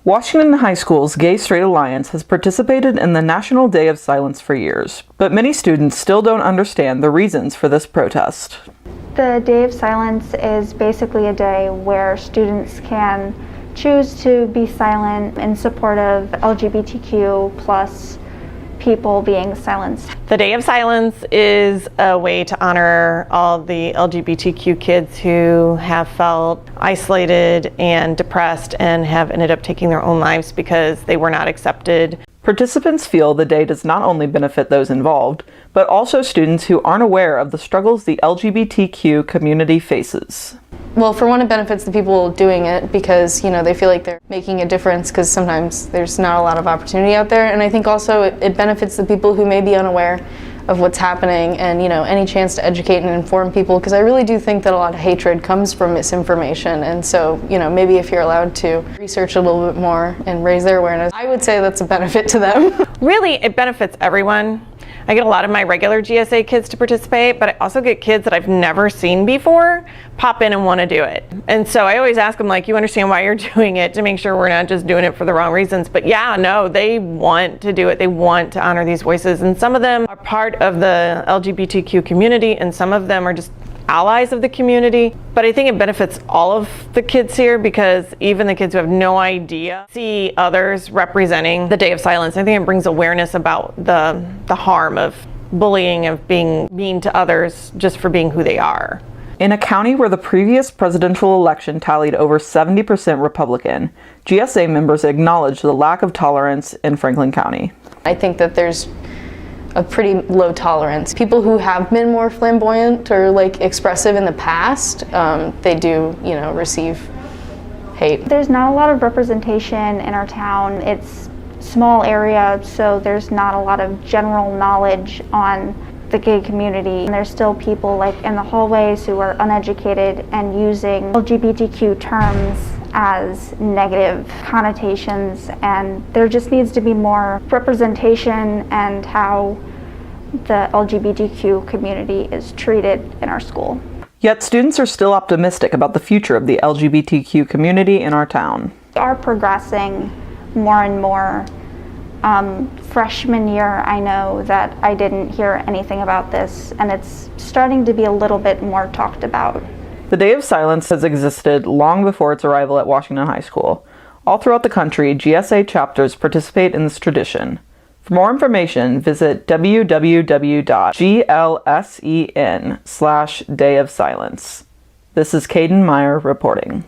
Washington High School's Gay Straight Alliance has participated in the National Day of Silence for years, but many students still don't understand the reasons for this protest. The Day of Silence is basically a day where students can choose to be silent in support of LGBTQ plus people being silenced. The Day of Silence is a way to honor all the LGBTQ kids who have felt isolated and depressed and have ended up taking their own lives because they were not accepted. Participants feel the day does not only benefit those involved, but also students who aren't aware of the struggles the LGBTQ community faces. Well, for one, it benefits the people doing it because, they feel like they're making a difference because sometimes there's not a lot of opportunity out there. And I think also it benefits the people who may be unaware of what's happening and, any chance to educate and inform people, because I really do think that a lot of hatred comes from misinformation. And so, maybe if you're allowed to research a little bit more and raise their awareness, I would say that's a benefit to them. Really, it benefits everyone. I get a lot of my regular GSA kids to participate, but I also get kids that I've never seen before pop in and want to do it. And so I always ask them, you understand why you're doing it, to make sure we're not just doing it for the wrong reasons. But yeah, no, they want to do it. They want to honor these voices. And some of them are part of the LGBTQ community, and some of them are just allies of the community. But I think it benefits all of the kids here, because even the kids who have no idea see others representing the Day of Silence. I think it brings awareness about the harm of bullying, of being mean to others just for being who they are. In a county where the previous presidential election tallied over 70% Republican, GSA members acknowledged the lack of tolerance in Franklin County. I think that there's a pretty low tolerance. People who have been more flamboyant or expressive in the past, they do, receive hate. There's not a lot of representation in our town. It's a small area, so there's not a lot of general knowledge on the gay community. And there's still people in the hallways who are uneducated and using LGBTQ terms as negative connotations, and there just needs to be more representation and how the LGBTQ community is treated in our school. Yet students are still optimistic about the future of the LGBTQ community in our town. We are progressing more and more. Freshman year, I know that I didn't hear anything about this, and it's starting to be a little bit more talked about. The Day of Silence has existed long before its arrival at Washington High School. All throughout the country, GSA chapters participate in this tradition. For more information, visit www.glsen/Day of Silence. This is Kaden Meyer reporting.